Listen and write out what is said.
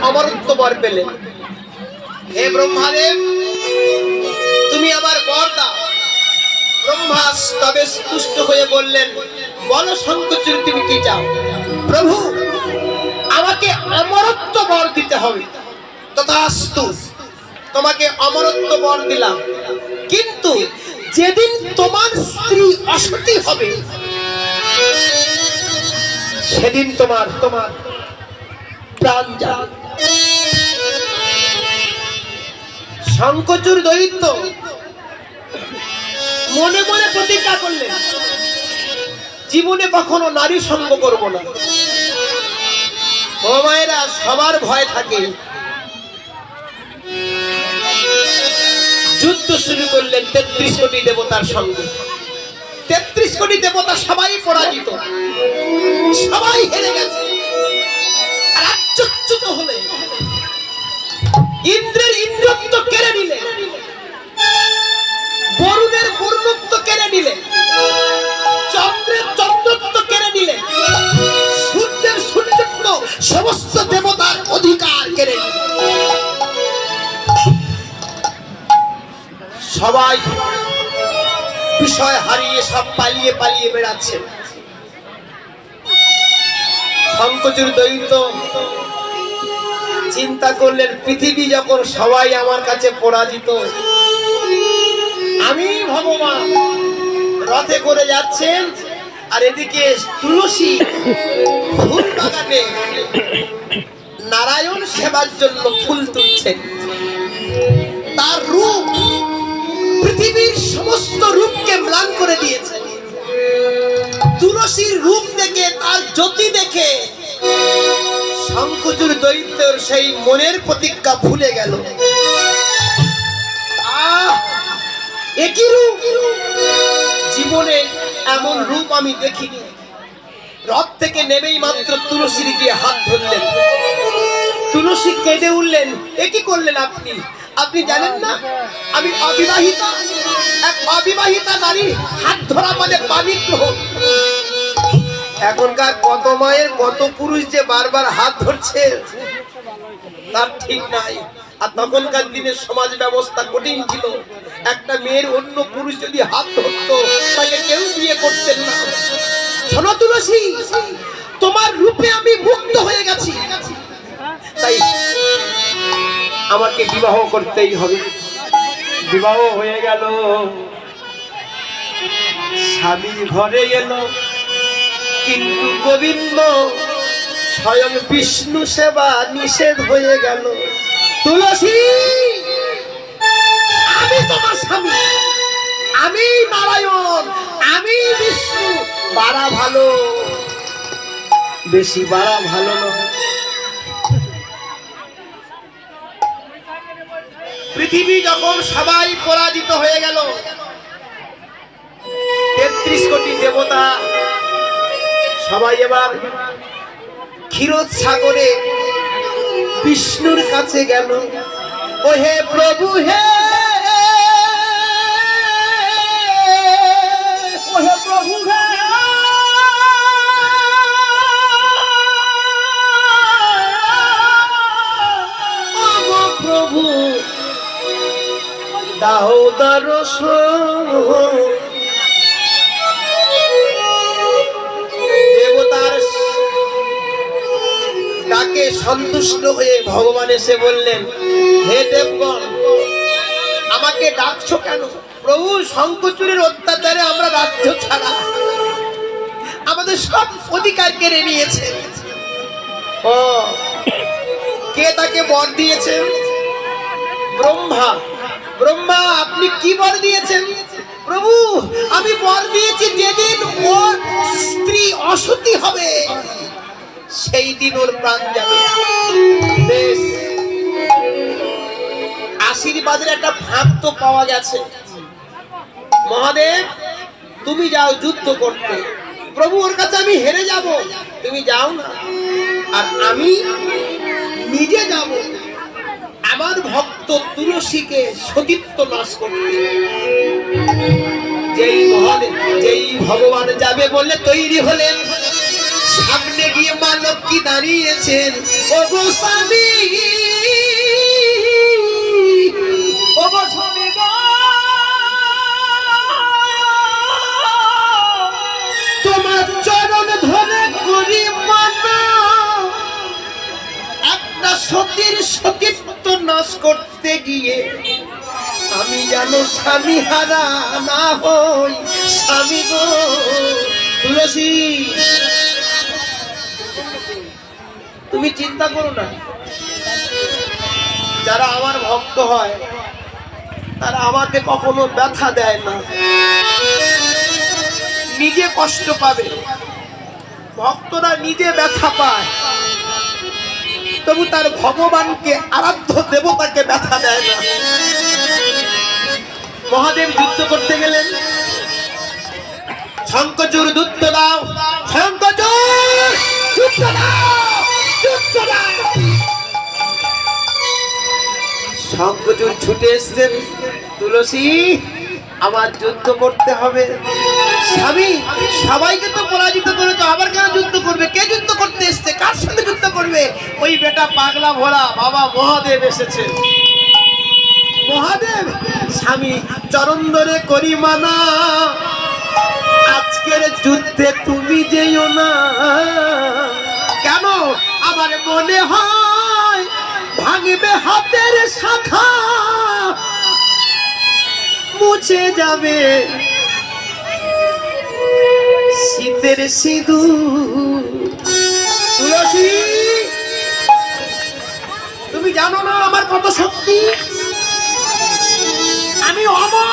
অমরত্ব বর পেলেন। হে ব্রহ্মাদেব, তুমি আমার বর দাও। ব্রহ্মা তবে তুষ্ট হয়ে বললেন, বলো শঙ্খচূড় তুমি কি চাও? প্রভু, আমাকে অমরত্ব বর দিতে হবে। তথাস্তু, তোমাকে অমরত্ব বর দিলাম, কিন্তু যেদিন তোমার স্ত্রী অসতী হবে সেদিন তোমার প্রাণ যাবে। শঙ্খচূড় দৈত্য মনে মনে প্রতিজ্ঞা করলেন, জীবনে কখনো নারী সঙ্গ করব না। ও মায়েরা, সবার ভয় থাকে। যুদ্ধ শুরু করলেন ৩৩ কোটি দেবতার সঙ্গে। ৩৩ কোটি দেবতা সবাই পরাজিত, সবাই হেরে গেছে। রাজ্যচ্যুত হলে ইন্দ্রের ইন্দ্রত্ব কেড়ে নিলে, বরুণের বরুণত্ব কেড়ে নিলে, চন্দ্রের চন্দ্রত্ব কেড়ে নিলে, সূর্যের সূর্যত্ব, সমস্ত দেবতার অধিকার কেড়ে নিলে। সবাই বিষয় হারিয়ে সব পালিয়ে পালিয়ে বেড়াচ্ছে। শঙ্খচূড় দৈত্য চিন্তা করলেন, পৃথিবী যখন সবাই আমার কাছে পরাজিত, আমি ভগবান রথে করে যাচ্ছেন, আর এদিকে তুলসী ফুল বাগানে নারায়ণ সেবার জন্য ফুল তুলছেন। তার রূপ পৃথিবীর সমস্ত রূপকে ম্লান করে দিয়েছে। তুলসীর রূপ দেখে, তার জ্যোতি দেখে শঙ্খচূড় দৈত্যের সেই মনের প্রতিজ্ঞা ভুলে গেল। একই রূপ, জীবনে এমন রূপ আমি দেখিনি। রথ থেকে নেমেই মাত্র তুলসীর গিয়ে হাত ধরলেন। তুলসী কেঁদে উঠলেন, একই করলেন আপনি? আপনি জানেন না আমি অবিবাহিতা? এক অবিবাহিতা নারী হাত ধরা মানে পানি গ্রহণ। এখনকার কত মায়ের কত পুরুষ যে বারবার হাত ধরছে তার ঠিক নাই। আর তখনকার দিনে সমাজ ব্যবস্থা কঠিন ছিল। একটা মেয়ের অন্য পুরুষ যদি হাত ধরতো তাকে কেউ বিয়ে করতেন না। শোনো তুলসী, তোমার রূপে আমি মুগ্ধ হয়ে গেছি, তাই আমাকে বিবাহ করতেই হবে। বিবাহ হয়ে গেল, স্বামী ঘরে এলো, কিন্তু গোবিন্দ স্বয়ং বিষ্ণু সেবা নিষেধ হয়ে গেল। তুলসী, আমি তোমার স্বামী, আমি নারায়ণ, আমি বিষ্ণু। বাড়া ভালো, বেশি বাড়া ভালো নয়। পৃথিবী যখন সবাই পরাজিত হয়ে গেল, ৩৩ কোটি দেবতা সবাই এবার ক্ষীরোদ সাগরে বিষ্ণুর কাছে গেল। ও হে প্রভু, হে প্রভু, হে প্রভু, দাও দর্শন। দেবতার ডাকে সন্তুষ্ট হয়ে ভগবান এসে বললেন, হে দেবগণ, আমাকে ডাকছো কেন? প্রভু, শঙ্খচূড়ের অত্যাচারে আমরা রাজ্য ছাড়া, আমাদের সব অধিকার কেড়ে নিয়েছে। ও, কে তাকে বর দিয়েছেন? ব্রহ্মা। ব্রহ্মা, আপনি কি বর দিয়েছেন? প্রভু, আমি বর দিয়েছি যেদিন ওর স্ত্রী অসতী হবে সেই দিন ওর প্রাণ যাবে। বেশ, আশীর্বাদের একটা ভাগ তো পাওয়া গেছে। মহাদেব, তুমি যাও যুদ্ধ করতে। প্রভু, ওর কাছে আমি হেরে যাব। তুমি যাও না, আর আমি নিজে যাব আমার ভক্ত তুলসীকে সতীত্ব নাশ করতে। যেই ভগবান যাবে বলে তৈরি হলেন, সামনে গিয়ে মা লক্ষ্মী দাঁড়িয়েছেন। ও গোস্বামী, সতীর সতীত্ব নাশ করতে গিয়ে আমি যেন স্বামী হারা না হই। স্বামী গো তুলসী, তুমি চিন্তা করো না, যারা আমার ভক্ত হয় তারা আমাকে কখনো ব্যথা দেয় না, নিজে কষ্ট পাবে। ভক্তরা নিজে ব্যথা পায়, তবু তার ভগবানকে আরাধ্য দেবতাকে ব্যথা দেয় না। মহাদেব যুদ্ধ করতে গেলেন, শঙ্খচূড় যুদ্ধ দাও, শঙ্খচূড় যুদ্ধ দাও, যুদ্ধ দাও। শঙ্খচূড় ছুটে এসছেন, তুলসী আমার যুদ্ধ করতে হবে। স্বামী সবাইকে তো পরাজিত করেছো, আবার কেন যুদ্ধ করবে? কে যুদ্ধ করতে এসছে? কার সঙ্গে যুদ্ধ করবে? ওই বেটা পাগলা ভোলা বাবা মহাদেব এসেছে। মহাদেব, স্বামী চরণ ধরে করি মানা, আজকের যুদ্ধে তুমি যেও না। কেন? আমার মনে হয় ভাঙবে হাতের শাখা, মুছে যাবে শীতের সিঁদুর। তুলসী, তুমি জানো না আমার কত শক্তি? আমি অমর।